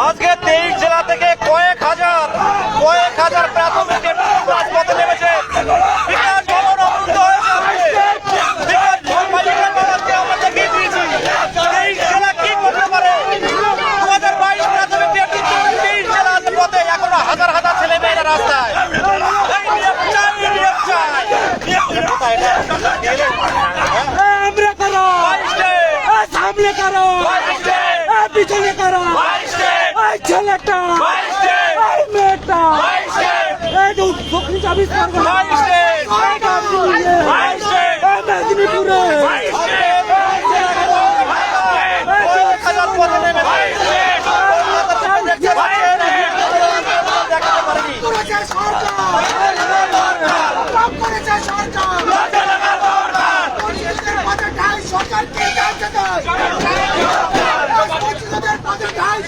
আজকে 23 জেলা থেকে কয়েক হাজার প্রাথমিক রাজপথে নেমেছে। বিকাশ ভবন অবরুদ্ধ হয়েছে। বিকাশ ভবনকে আমরা দেখিয়ে দিয়েছি 23 জেলা কি করতে পারে। 2022 প্রাথমিক নেতৃত্ব 23 জেলার পথে এখনো হাজার হাজার ছেলে মেয়েরা রাস্তায়। পিছনে করো ছেলেটা মেয়েটা মেদিনীপুরে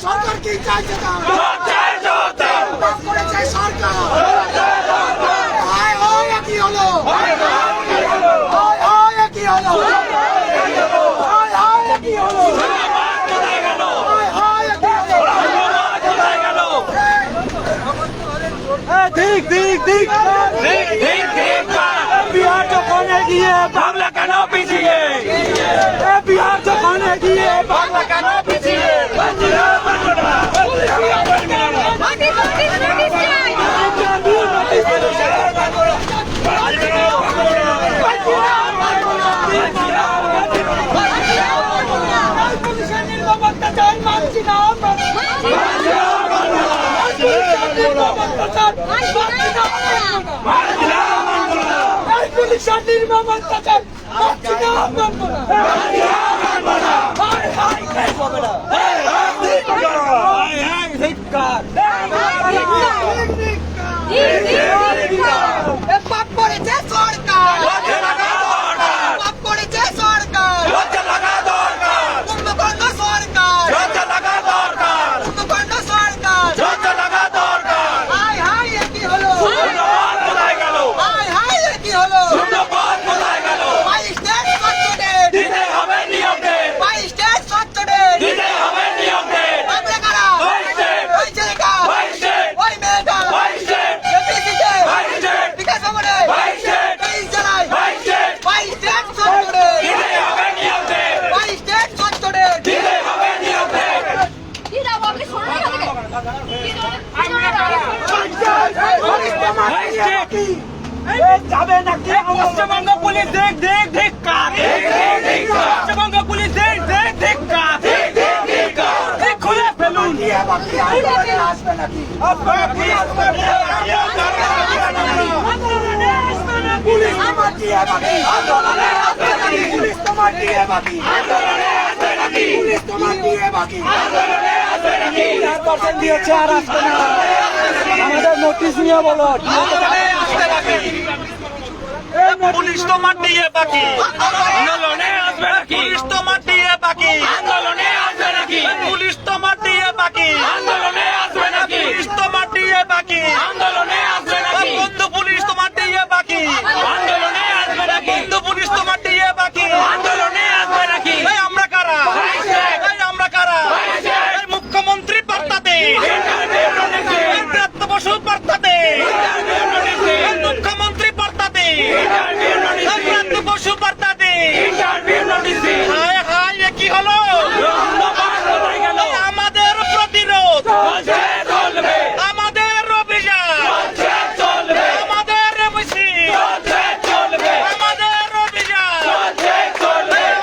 সরকার কি চাইছে কি হলো বিহার যখন এগিয়ে বাংলা কেন পিছিয়ে বিহার যখন এগিয়ে বাংলা কেন পিছিয়ে যাবে নাকি পশ্চিমবঙ্গ পুলিশ দেখ দেখ দেখ পশ্চিমবঙ্গ পুলিশ দেখ দেখ দেখ খুলে ফেলুন আসবে নাকি পুলিশ আমার দিয়ে বাকি পুলিশ তোমার দিয়ে বাকি পুলিশ তোমার দিয়ে বাকি দিয়েছে আর আসবে না আমাদের নোটিশ নিয়ে বলো পুলিশ তো মাটিয়ে বাকি আন্দোলনে আসবে নাকি পুলিশ তো মাটিয়ে বাকি আন্দোলনে আসবে নাকি পুলিশ তো মাটিয়ে বাকি আন্দোলনে আসবে নাকি পুলিশ তো মাটিয়ে বাকি আন্দোলনে আসবে নাকি বন্ধু পুলিশ তো মাটিয়ে বাকি আন্দোলনে আসবে নাকি বন্ধু পুলিশ তো মাটিয়ে বাকি আন্দোলনে আসবে নাকি আমরা কারা মুখ্যমন্ত্রী বার্তা দেন বসু বার্তা দে, মুখ্যমন্ত্রী বার্তা দে, প্রান্ত বসু বার্তা দে। হায় হায়, এ কি হলো? আমাদের প্রতিরোধ, আমাদের অভিযান, আমাদের মিছিল, আমাদের অভিযান,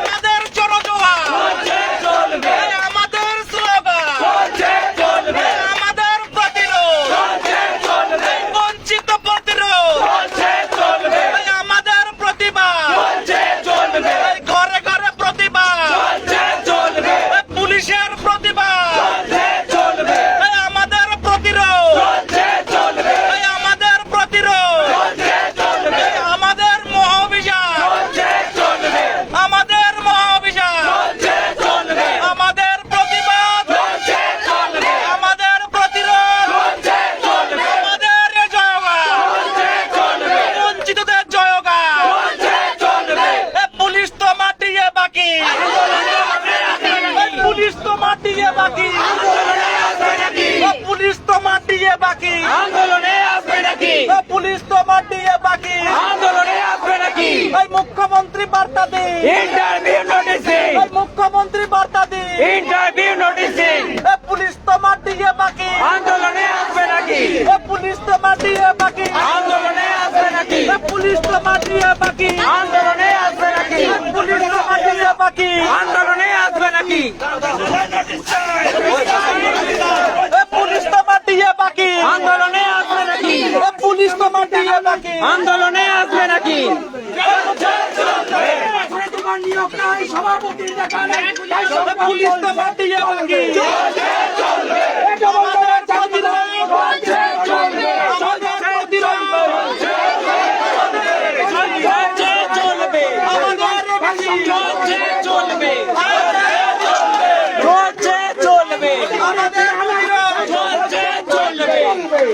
আমাদের জনজোয়ার, আমাদের স্লোগান, আমাদের প্রতিরোধ, বঞ্চিত প্রতিরোধ, আমাদের প্রতিবাদ, ঘরে ঘরে প্রতিবাদ, পুলিশের প্রতিবাদ, আমাদের প্রতিরোধ, আমাদের প্রতিরোধ, আমাদের মহাঅভিযান, আমাদের মহাঅভিযান, আমাদের প্রতিবাদ, আমাদের প্রতিরোধ, আমাদের জয়গান, বঞ্চিতদের জয়গান। পুলিশ তো মাটিয়ে বাকি, পুলিশ তো মাটিয়ে বাকি, পুলিশ তো মাটিয়ে বাকি, আন্দোলনে আসবে নাকি? পুলিশ তো মাটিয়ে বাকি। আন্দোলনে আসবে নাকি? এই মুখ্যমন্ত্রী বার্তা দে, ইন্টারভিউ নোটিসিং, এই মুখ্যমন্ত্রী বার্তা দে, ইন্টারভিউ নোটিসিং, পুলিশ তো মাটিয়ে বাকি, আন্দোলনে আসবে নাকি? পুলিশ তো মাটিয়ে বাকি, আন্দোলনে আসবে নাকি? পুলিশ তো মাটিয়ে বাকি, আন্দোলনে আসবে নাকি? পুলিশ তো মাটিয়ে বাকি, আন্দোলনে আসবে নাকি? পুলিশ তো মাটিয়ে বাকি, আন্দোলনে আসবে নাকি? পুলিশ তো মাটিয়ে বাকি। আন্দোলনে আসবে নাকি? তোমার নিয়োগ নাই, সভাপতির দেখা নেই, তাই সব পুলিশ তো মাটিয়ে বাকি, আমাদের প্রতিরোধ চলছে, চলবে, আমাদের প্রতিরোধ, চলছে, চলবে, আমাদের মিছিল, চলছে, চলবে, চলছে, চলবে, আমাদের প্রতিরোধ, চলছে, চলবে,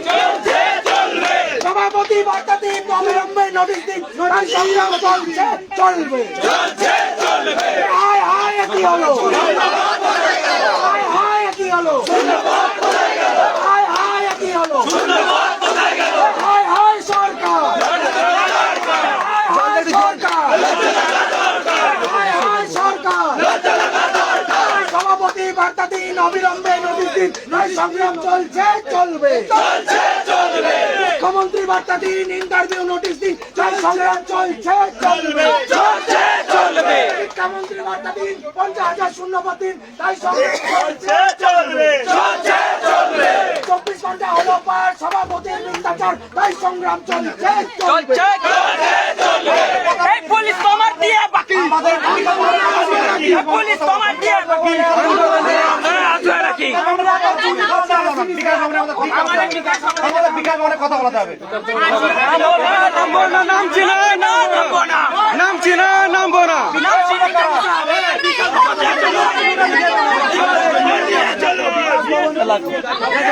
চলছে, চলবে। সভাপতি বার্তা দিন, অবিলম্বে নোটিশ দিন, তাই সংগ্রাম চলছে, চলবে, চলছে, চলবে। হায় হায়, কি হলো? হায় হায়, কি হলো? হায় হায়, কি হলো? হায় হায় সরকার, হায় হায় সরকার, হায় হায় সরকার। সভাপতি বার্তা দিন, অবিলম্বে নোটিশ দিন, নয় সংগ্রাম চলছে, চলবে, চলছে, চলবে। মুখ্যমন্ত্রী বার্তা দিন, ইন্টারভিউ নোটিশ দিন, নয় সংগ্রাম চলছে, চলবে, চলছে, চলবে। শিক্ষামন্ত্রী বার্তা দিন, 50,000 শূন্যপদ দিন, তাই সংগ্রাম চলছে, চলবে, চলছে, চলবে। 24 ঘন্টা হলো পার, সভাপতির মিথ্যাচার, তাই সংগ্রাম চলছে, চলছে, চলবে। এই পুলিশ তোমার দিয়ে বাকি, পুলিশ তোমার দিয়ে বাকি, আসবে নাকি? কথা বলাতে হবে। নাম চিনা, নাম চিনা, নামবো না। নিয়ে চলো, নিয়ে চলো, নিয়ে চলো, নিয়ে চলো,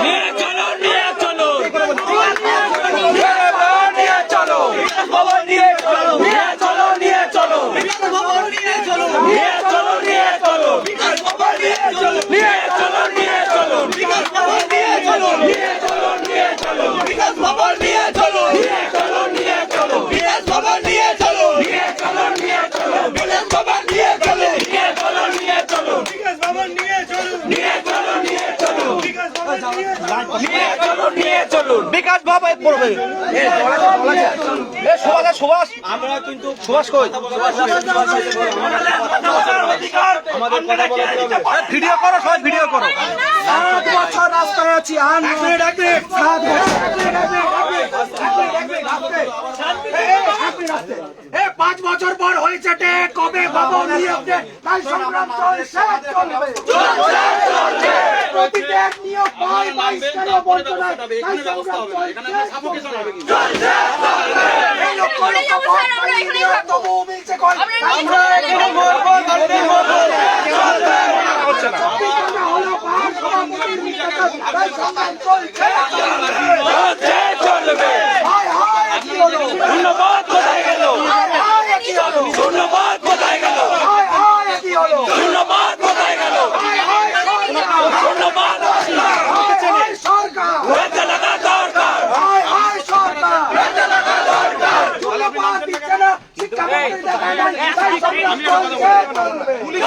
নিয়ে চলো, নিয়ে চলো, নিয়ে চলো, নিয়ে চলো, নিয়ে চলো, নিয়ে চলো, নিয়ে চলো, নিয়ে চলো, নিয়ে চলো, নিয়ে চলো, নিয়ে চলো, নিয়ে চলো, বিকাশ ভবন নিয়ে চলো, নিয়ে চলো, নিয়ে চলো, বিকাশ ভবন নিয়ে চলো, নিয়ে চলো, নিয়ে চলো, বিকাশ ভবন নিয়ে চলো, নিয়ে চলো, নিয়ে চলো, বিকাশ ভবন নিয়ে চলো, নিয়ে চলো, নিয়ে চলো, বিকাশ ভবন নিয়ে চলো, নিয়ে চলো, নিয়ে চলো। বিকাশ বাবা পড়বে। সুভাষ, আমরা কিন্তু সুভাষ কই? ভিডিও করো, সবাই ভিডিও করো। 7 বছর রাস্তায় আছি, 7 5 বছর পর হয়েছে টে, কবে বাবা নিয়োগ দে, তাই সংগ্রাম চলছে, চলবে, চলছে, চলবে। প্রতিটা নিয়োগ পাই 22 কেন বলতো না, তাই সংগ্রাম চলছে, চলছে, চলবে। এই লক্ষ লক্ষ তবু মিলছে কল, আমরা এখানে মরবো, ধরতে মরবো, চলবে, হচ্ছে না। 24 ঘন্টা হলো পার, সভাপতির মিথ্যাচার, তাই সংগ্রাম চলছে, চলছে, চলবে। হায় হায়, কি হলো? ধন্যবাদ, কোথায় গেল? হায় হায়, কি হলো? ধন্যবাদ, কোথায় গেল? হায় হায়, কি হলো? ধন্যবাদ, কোথায় গেল? হায় হায়, ধন্যবাদ। আমি একটা কথা বলি, পুলিশ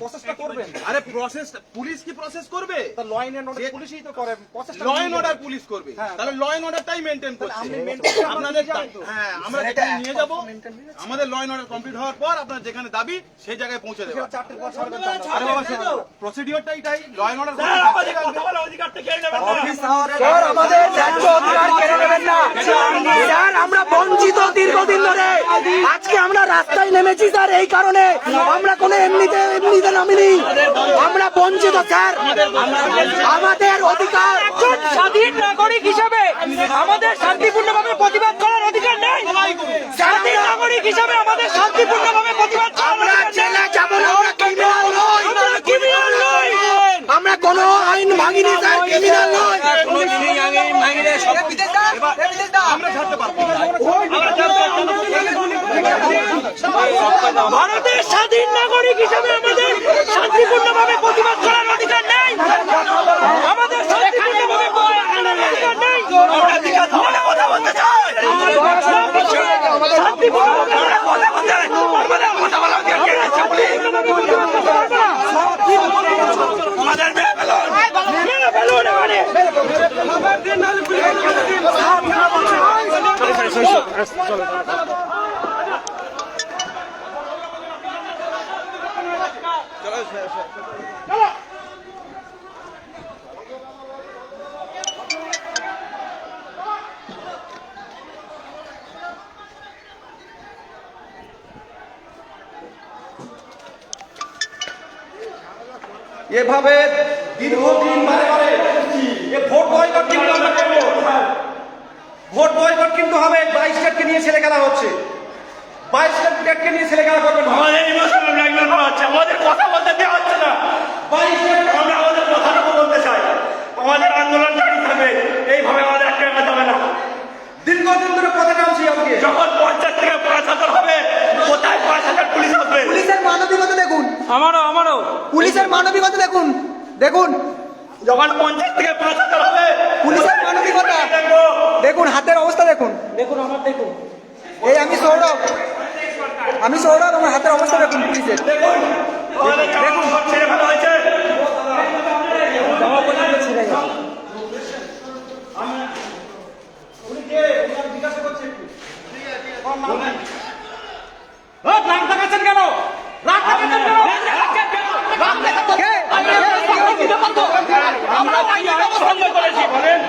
প্রসেসটা করবেন, আরে প্রসেস পুলিশ কি প্রসেস করবে? তা ল অ্যান্ড অর্ডার পুলিশই তো করে প্রসেসটা। ল এন্ড অর্ডার পুলিশ করবে, তাহলে ল এন্ড অর্ডারটাই মেইনটেইন করছে আপনাদের। হ্যাঁ, আমরা যেখানে নিয়ে যাব, আমাদের ল এন্ড অর্ডার কমপ্লিট হওয়ার পর আপনার যেখানে দাবি সেই জায়গায় পৌঁছে দেব। 4টের পর ছাড়বেন তো আমরা। আরে বাবা, প্রসিডিওরটা এটাই, ল এন্ড অর্ডার। স্যার আমাদের ন্যায্য অধিকার কেড়ে নেবেন না স্যার, আমরা বঞ্চিত দীর্ঘদিন ধরে। আজকে আমরা রাস্তায় নেমেছি স্যার, এই কারণে আমরা কোনো এমনিতে নামিনি, আমরা বঞ্চিত স্যার। আমাদের অধিকার, স্বাধীন নাগরিক হিসাবে আমাদের শান্তিপূর্ণভাবে প্রতিবাদ করার অধিকার নেই। স্বাধীন নাগরিক হিসাবে আমাদের শান্তিপূর্ণভাবে প্রতিবাদ করার আমরা অধিকার নেই। জেলে যাব না, আমরা ক্রিমিনাল নই, আমরা ক্রিমিনাল নই। আমরা কোনো আইন ভাঙিনি স্যার, ক্রিমিনাল নই। আমরা ছাড়তে পারবো না। ভারতের স্বাধীন নাগরিক হিসাবে আমাদের শান্তিপূর্ণভাবে প্রতিবাদ করার অধিকার নেই। আমাদের শান্তিপূর্ণভাবে প্রতিবাদ করার অধিকার নেই। আমরা কথা বলতে চাই। শান্তিপূর্ণভাবে আমরা কথা বলতে চাই। আমাদের কথা বলার অধিকার কে দিয়েছে? প্রতিবাদ করতে পারবো না। আমাদের মেরে ফেলুন, মেরে ফেলুন এখানে। এভাবে দীর্ঘদিন বারে বারে ভোট বয়কট কিন্তু আমরা করবো। ভোট বয়কট কিন্তু হবে। 22 স্টেটকে নিয়ে ছেলে খেলা হচ্ছে, 22 স্টেটকে নিয়ে ছেলে খেলা করবেন না। আমাদের ইমোশনাল ব্ল্যাকমেল করা হচ্ছে, আমাদের কথা বলতে দেওয়া হচ্ছে না। 22 স্টেট আমরা আমাদের কথাটুকু বলতে চাই, আমাদের আন্দোলন জারি থাকবে, এইভাবে আমাদের আটকে রাখা যাবে না। দীর্ঘদিন ধরে কথা টানছি আজকে। যখন 50 থেকে 5,000 হবে, কোথায় 5,000 পুলিশ হবে? পুলিশের মানবিকতা দেখুন, আমারও পুলিশের মানবিকতা দেখুন, দেখুন যখন 50 থেকে 5,000 হবে, পুলিশের মানবিকতা দেখবো। দেখুন, হাতের অবস্থা দেখুন, দেখুন এই আমি সৌরভ, আমার হাতের অবস্থা দেখুন পুলিশের। দেখুন, আমাদের জামা সব ছেড়ে ফেলা হয়েছে। রাগ দেখাচ্ছেন কেন? রাগ দেখাচ্ছেন কেন? আমরা আইনি ব্যবস্থা নিয়ে করেছি। বলেন,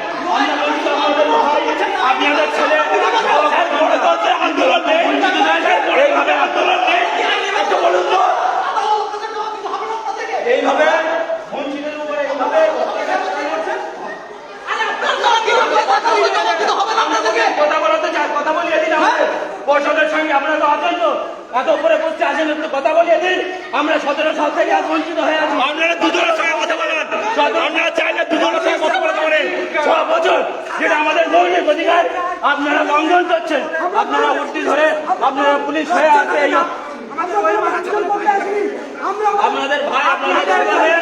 আপনাদের ছেলে গণতন্ত্রের আন্দোলন নেই, এইভাবে আন্দোলন নেই, একটু বলুন তো। এইভাবে বঞ্চিতের উপরে এইভাবে কথা বলাতে চাই, কথা বলিয়ে দিন আমাদের পর্ষদের সঙ্গে। আমরা তো আছেন, তো এত উপরে বসতে আসেন, একটু কথা বলিয়ে দিন। আমরা 17 সাল থেকে আজ বঞ্চিত হয়ে আছি। আপনারা দুজনের সঙ্গে কথা বলেন, আপনারা চাইলে দুজনের সঙ্গে কথা বলতে পারেন। 6 বছর যেটা আমাদের মৌলিক অধিকার আপনারা লঙ্ঘন করছেন। আপনারা উর্দি ধরে আপনারা পুলিশ হয়ে আছে, এই আপনাদের ভাই, আপনাদের ছেলে হয়ে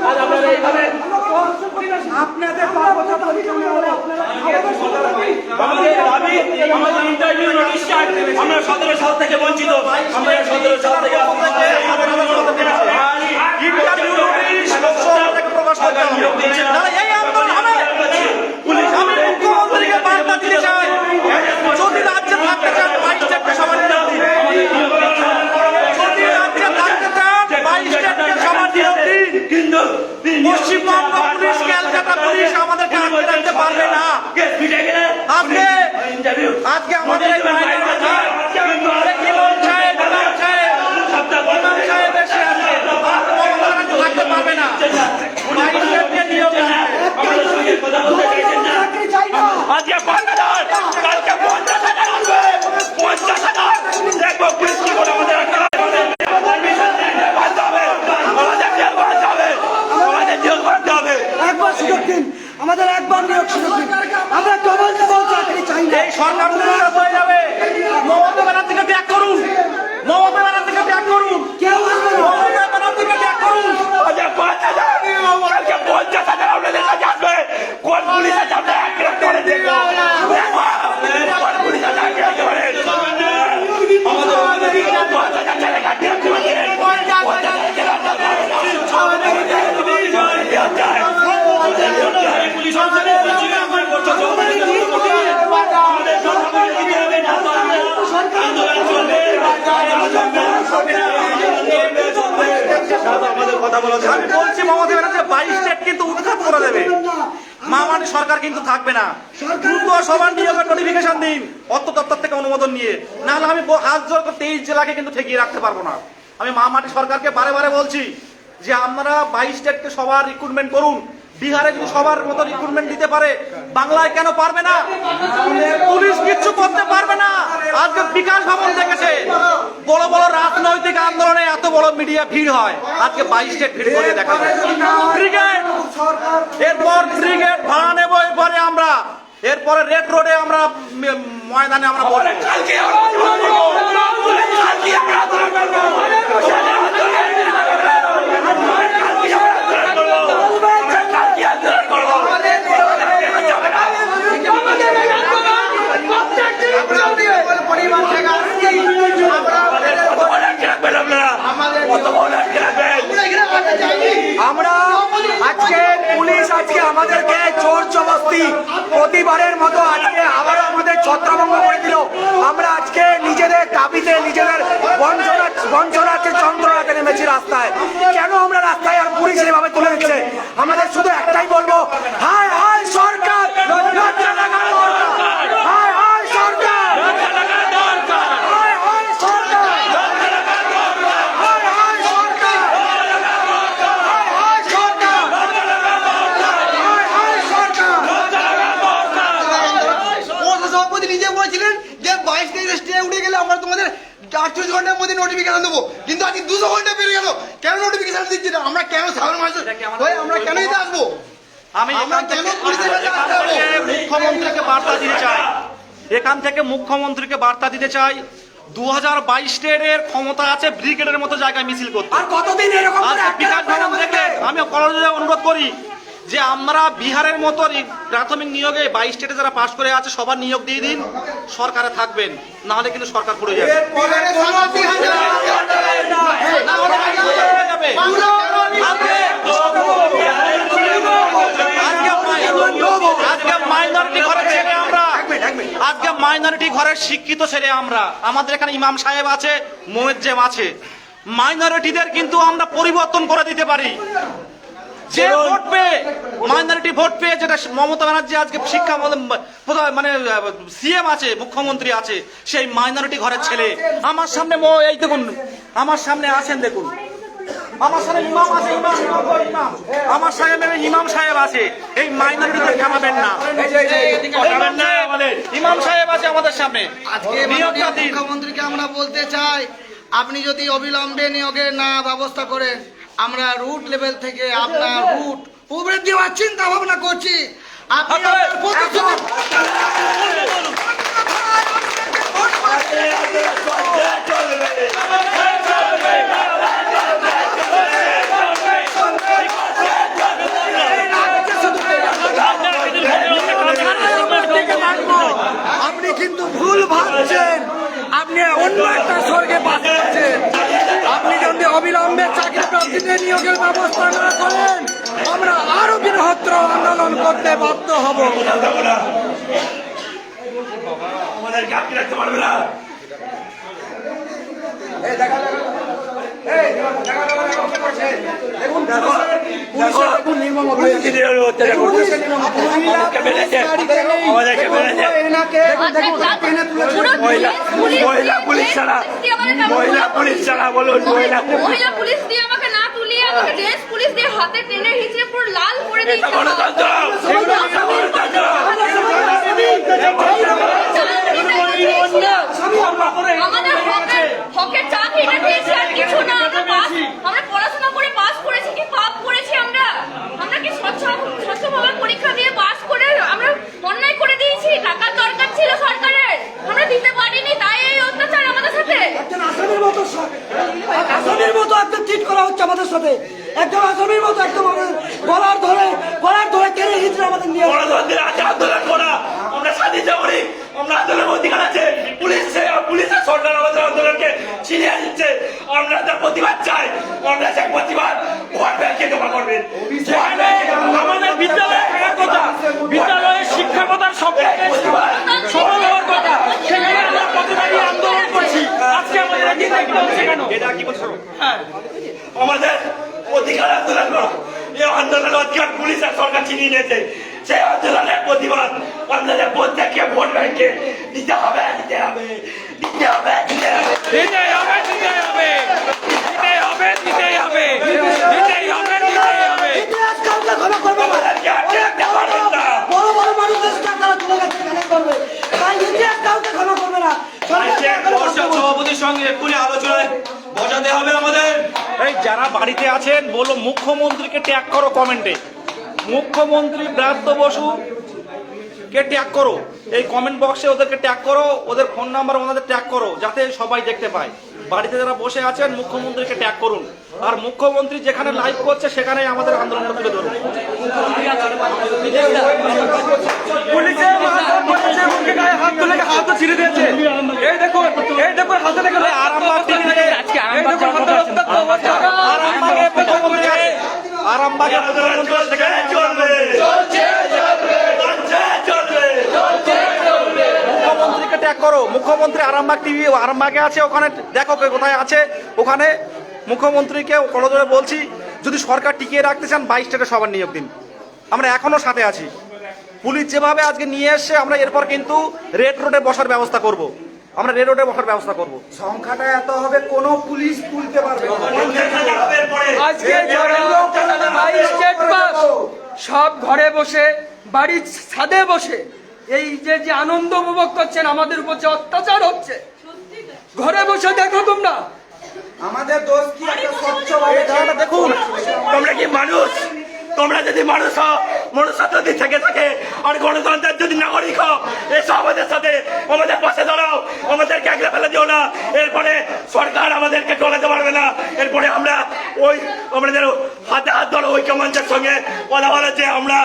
আজ আপনারা এইভাবে আমাদের দাবি, আমাদের ইন্টারভিউ নোটিশ চাই। আমরা 17 সাল থেকে বঞ্চিত, আমরা 17 সাল থেকে ইন্টারভিউ নোটিশ লোকসভাকে প্রকাশ করতে হবে। না, এই আন্দোলন হবে। আমি মুখ্যমন্ত্রীকে বার্তা দিতে চাই, যদি রাজ্যে থাকতে চান 22 স্টেটকে সমান নিয়োগ দিন। যদি রাজ্যে থাকতে চান 22 স্টেটকে সমান নিয়োগ দিন। কিন্তু পশ্চিমবঙ্গ পুলিশ, ক্যালকাটা পুলিশ আমাদেরকে আটকে রাখতে পারবে না। আজকে আমাদের এই ইমাম সাহেব এসে আছে, থাকতে পারবে না। 22 স্টেটকে নিয়োগ দিন। আজকে 5,000, কালকে 50,000 আসবে, 50,000 দেখবো পুলিশ কি করে আমাদের রাখতে হবে। আমাদের জেল বাঁধতে হবে। একবার সুযোগ দিন, আমাদের একবার নিয়োগ সুযোগ দিন। আমরা ডবল চাকরি চাই না। এই সরকার উন্নত হয়ে যাবে। কথা বলো। আমি বলছি মমতা ব্যানার্জি 22 স্টেট কিন্তু উৎখাত করে দেবে, মামাটি সরকার কিন্তু থাকবে না। দ্রুত সবার নিয়োগের নোটিফিকেশন দিন অর্থ দপ্তর থেকে অনুমোদন নিয়ে, নাহলে আমি হাত জোর করে 23 জেলাকে কিন্তু ঠেকিয়ে রাখতে পারবো না। আমি মামাটি সরকারকে বারে বারে বলছি যে আপনারা 22 স্টেটকে সবার রিক্রুটমেন্ট করুন। বিহারে যদি সবার মতো রিক্রুটমেন্ট দিতে পারে, বাংলায় কেন পারবে না? পুলিশ কিচ্ছু করতে পারবে না। আজকে বিকাশ ভবন দেখেছে, বড় বড় রাজনৈতিক আন্দোলনে এত বড় মিডিয়া ভিড় হয়, আজকে 22 স্টেট ভিড় করে দেখা যায়। ব্রিগেড, এরপর ব্রিগেড ভাড়া নেবো, এরপরে আমরা এরপরে রেড রোডে আমরা ময়দানে আমরা বলবো। আমরা আজকে পুলিশ আজকে আমাদেরকে জোর জবরদস্তি প্রতিবারের মতো আজকে আবারও আমাদের ছত্রভঙ্গ করে দিল। আমরা আজকে নিজেদের দাবিতে নিজেদের বঞ্চনাকে যন্ত্রণাতে নেমেছি রাস্তায়। কেন আমরা রাস্তায় আর পুলিশ এভাবে তুলে দিচ্ছে? আমাদের শুধু একটাই বলবো, হায় হায় সরকার, লজ্জা লাগা দরকার। হায় হায় সরকার, হায় হায় সরকার, হায় হায় সরকার, হায় হায় সরকার, হায় হায় সরকার। সভাপতি নিজে বলেছিলেন যে 22 তারিখে স্টে উঠে গেলে আমরা তোমাদের 48 ঘন্টার মধ্যে নোটিফিকেশন দেবো, কিন্তু আজকে 200 ঘন্টা পেরিয়ে গেল, কেন নোটিফিকেশন দিচ্ছি না? আমরা কেন সাধারণ মানুষ হয়ে আমরা কেন দিতে আসবো? আমি মুখ্যমন্ত্রীকে বার্তা দিতে চাই, এখান থেকে মুখ্যমন্ত্রীকে বার্তা দিতে চাই, 2022 স্টেটের ক্ষমতা আছে ব্রিগেডের মতো জায়গায় মিছিল করতে। আর কতদিন এরকম করে আজকে বিকাশ ভবন থেকে আমি কলেজে অনুরোধ করি যে আমরা বিহারের মতো প্রাথমিক নিয়োগে 22 স্টেটে যারা পাশ করে আছে সবার নিয়োগ দিয়ে দিন, সরকারে থাকবেন, নাহলে কিন্তু সরকার পড়ে যাবে। আজকে মাইনরিটি ঘরের শিক্ষিত ছেলে আমরা, আমাদের এখানে ইমাম সাহেব আছে, মুয়াজ্জিম আছে, মাইনরিটিদের কিন্তু আমরা পরিবর্তন করে দিতে পারি। যে ভোট পেয়ে মাইনরিটি ভোট পেয়ে, যেটা মমতা ব্যানার্জি আজকে শিক্ষা মানে সিএম আছে, মুখ্যমন্ত্রী আছে, সেই মাইনরিটি ঘরের ছেলে আমার সামনে এই দেখুন, আমার সামনে আছেন দেখুন, আমার সামনে ইমাম আছে, আমার সামনে ইমাম সাহেব আছে, এই মাইনরিটিদের থামাবেন না, ইমাম সাহেব আছে আমাদের সামনে। আজকে মুখ্যমন্ত্রীকে আমরা বলতে চাই, আপনি যদি অবিলম্বে নিয়োগের না ব্যবস্থা করেন, আমরা রুট লেভেল থেকে আপনার রুট উপরে দেওয়ার চিন্তা ভাবনা করছি। আপনি আপনার প্রতিশ্রুতি আপনি কিন্তু ভুল ভাবছেন, আপনি অন্য একটা স্বর্গে বাস করছেন। আপনি যদি অবিলম্বে চাকরি প্রার্থীদের নিয়োগের ব্যবস্থা না করেন, আমরা আরো বৃহত্তর আন্দোলন করতে বাধ্য হব। আমাদের গাপি রাখতে পারবে না। মহিলা পুলিশ ছাড়া বলুন, মহিলা পুলিশ দিয়ে আমাকে না তুলিয়ে আমাকে জেন্টস পুলিশ দিয়ে হাতে টেনে হিচড়ে পুরো লাল করে দিয়েছে। আমাদের হকের চাকরিটা দিয়েছে আর কিছু না। আমরা পড়াশোনা করে পাস করেছি, কি পাপ করেছি আমরা? আমরা কি স্বচ্ছভাবে পরীক্ষা দিয়ে পাস করে আমরা অন্যায় করে দিয়েছি? টাকার দরকার ছিল সরকারের, আমরা দিতে পারিনি, তাই এই অত্যাচার আমাদের সাথে। আসামির মতো একদম ট্রিট করা হচ্ছে আমাদের সাথে, একদম আসামির মতো, একদম গলার ধরে টেনে হিচড়ে আমাদের নিয়ে আন্দোলন করা। আমরা স্বাধীন নাগরিক, আমরা আন্দোলনের অধিকার আছে। পুলিশের সরকার আমাদের আন্দোলনকে ছিনিয়ে দিচ্ছে। আমরা তার প্রতিবাদ চাই, আমরা সেই প্রতিবাদ ভোট ব্যাংকে জমা করবেন। আমাদের বিদ্যালয়ে থাকার কথা, বিদ্যালয়ের শিক্ষকতার সফল হওয়ার কথা, সেখানে আমরা প্রতিবাদী আন্দোলন করছি। আজকে আমাদের কি দেখতে হচ্ছে কেন? এটা কি বলছো? আমাদের অধিকার আন্দোলন করো। এই আন্দোলন অধিকার পুলিশ আর সরকার ছিনিয়ে নিয়েছে। সেই আন্দোলনের প্রতিবাদ আপনাদের প্রত্যেককে ভোট ব্যাংকে দিতে হবে, দিতে হবে, দিতে হবে, দিতে হবে, দিতেই হবে, দিতেই হবে, দিতেই হবে, দিতেই হবে, দিতেই হবে, দিতেই হবে। ইতিহাস কাউকে ক্ষমা করবে না। আমাদেরকে আটকে রাখতে পারবেন না। বড় বড় মানুষদেরকে আপনারা তুলে গেছে করবে, তাই ইতিহাস কাউকে ক্ষমা করবে না। সরকারকে আপনারা ক্ষমা করবে না। সভাপতির সঙ্গে এক্ষুনি আলোচনায় বসাতে হবে আমাদের। এই যারা বাড়িতে আছেন বলো মুখ্যমন্ত্রীকে ট্যাগ করো কমেন্টে, মুখ্যমন্ত্রী ব্রাত্য বসু কে ট্যাগ করো এই কমেন্ট বক্সে, ওদেরকে ট্যাগ করো, ওদের ফোন নাম্বার ওনাদের ট্যাগ করো যাতে সবাই দেখতে পায়। বাড়িতে যারা বসে আছেন মুখ্যমন্ত্রীকে ট্যাগ করুন, আর মুখ্যমন্ত্রী যেখানে লাইভ করছে সেখানেই আমাদের আন্দোলনটা তুলে ধরুন। হাত তুলে হাত তো ছিঁড়ে দিয়েছে। এই দেখুন, এই দেখুন হাতে দেখে আরামবাগ টিভিতে আরামবাগে মুখ্যমন্ত্রী আছে, আরামবাগে মুখ্যমন্ত্রী আছে, সেখানে চলবে, চলছে, চলবে, চলছে, চলবে। মুখ্যমন্ত্রীকে ট্যাগ করো। মুখ্যমন্ত্রী আরামবাগ টিভি আরামবাগে আছে, ওখানে দেখো কে কোথায় আছে। ওখানে মুখ্যমন্ত্রীকে করজোড়ে বলছি, যদি সরকার টিকিয়ে রাখতে চান 22 স্টেটে সবার নিয়োগ দিন, আমরা এখনো সাথে আছি। পুলিশ যেভাবে আজকে নিয়ে এসছে, আমরা এরপর কিন্তু রেড রোডে বসার ব্যবস্থা করব, আমরা রেড রোডে বসার ব্যবস্থা করব। সংখ্যাটা এত হবে কোনো পুলিশ তুলতে পারবে না। আজকে যারা 22 স্টেট পাস সব ঘরে বসে, বাড়ির ছাদে বসে এই যে যে আনন্দ উপভোগ করছেন, আমাদের উপর যে অত্যাচার হচ্ছে, ঘরে বসে দেখো তোমরা। আমাদের দোষ কি একটা স্বচ্ছভাবে দেখুন, তোমরা কি মানুষ? তোমরা যদি মানুষ হও, মনুষ্যত্ব যদি থেকে থাকে আর গণতন্ত্রের যদি নাগরিক হও, এসো আমাদের সাথে, আমাদের পাশে দাঁড়াও, আমাদেরকে একলা ফেলে দিও না। এরপরে সরকার আমাদেরকে টলাতে পারবে না। এরপরে আমরা ওই আমাদের হাতে হাত ধরো ওই কমান্ডের সঙ্গে কথা বলে যে আমরা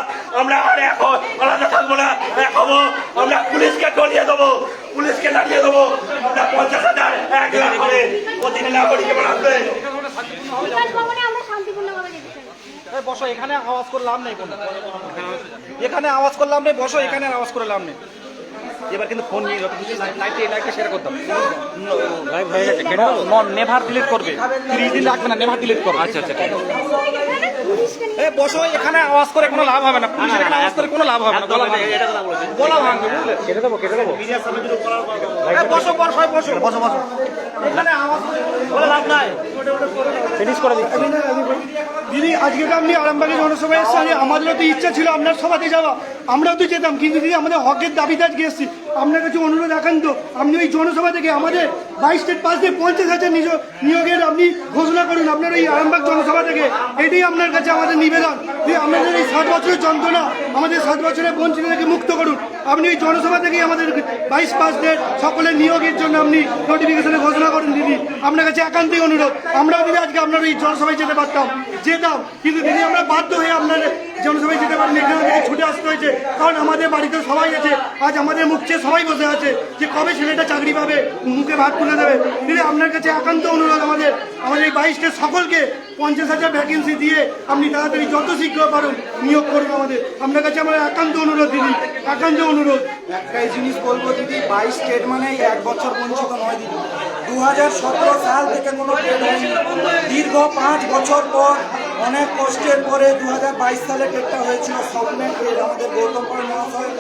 আর এক আলাদা থাকবো না, এক হবো। আমরা পুলিশকে টলিয়ে দেবো, পুলিশকে দাঁড়িয়ে দেবো। আমরা 50,000 1 লাখ করে প্রতিদিন নাগরিক বানাবে। বিকাশ ভবনে আমরা শান্তিপূর্ণভাবে যেতে চাই। এই বসো, এখানে আওয়াজ করে লাভ নেই কোনো, এখানে আওয়াজ করে লাভ নেই, বসো এখানে আর আওয়াজ করে লাভ নেই। এবার কিন্তু ফোন নিয়ে যত কিছু লাইটে শেয়ার করতাম, লাইভ হয়ে গেছে, নেভার ডিলিট করবে, 30 দিন লাগবে না, নেভার ডিলিট করবে। আচ্ছা আচ্ছা, এই বসো, এখানে আওয়াজ করে কোনো লাভ হবে না, পুলিশের এখানে আওয়াজ করে কোনো লাভ হবে না, গলা ভাঙবে, বুঝলে? কেটে দেবো, কেটে দেবো। বসো বসো বসো বসো বসো, এখানে আওয়াজ করে লাভ নাই, ফিনিশ করে দিচ্ছি। দিদি, আজকে তো আপনি আরামবাগে জনসভায় এসেছেন, আমাদেরও তো ইচ্ছা ছিল আপনার সভাতে যাওয়া, আমরাও তো যেতাম, কিন্তু দিদি আমাদের হকের দাবিতে আজকে এসেছি। আপনার কাছে অনুরোধ রাখেন তো, আপনি ওই জনসভা থেকে আমাদের 22 স্টেট পাস দিয়ে 50,000 নিয়োগের আপনি ঘোষণা করুন আপনার ওই আরামবাগ জনসভা থেকে। এটাই আপনার কাছে আমাদের নিবেদন, যে আপনাদের এই 7 বছরের যন্ত্রণা, আমাদের 7 বছরের বঞ্চিত থেকে মুক্ত করুন। আপনি ওই জনসভা থেকেই আমাদের 22 পাসদের সকলের নিয়োগের জন্য আপনি নোটিফিকেশনে ঘোষণা করুন দিদি, আপনার কাছে একান্তই অনুরোধ। আমরাও দিদি আজকে আপনার ওই জনসভায় যেতে পারতাম, যেতাম, কিন্তু দিদি আমরা বাধ্য হয়ে আপনার জনসভায় যেতে পারিনি, এখানে থেকে ছুটে আসতে হয়েছে, কারণ আমাদের বাড়িতে সবাই আছে। আজ আমাদের মুখ চেয়ে সবাই বসে আছে যে কবে ছেলেটা চাকরি পাবে, মুখে ভাত তুলে দেবে। দিদি আপনার কাছে একান্ত অনুরোধ, আমাদের এই 22 সকলকে 50,000 ভ্যাকেন্সি দিয়ে আপনি তাড়াতাড়ি যত শীঘ্র পারুন নিয়োগ করুন আমাদের, আপনার কাছে আমার একান্ত অনুরোধ দিদি, একান্ত অনুরোধ। একটাই জিনিস বলবো দিদি, 22 স্টেট মানে 1 বছর বঞ্চিত নয় দিদি। 2017 সাল থেকে কোনো ট্রেড হয়নি, দীর্ঘ 5 বছর পর অনেক কষ্টের পরে 2022 সালে ট্রেডটা হয়েছিল। স্বপ্নের ট্রেড, আমাদের গৌতম পাল মহাশয়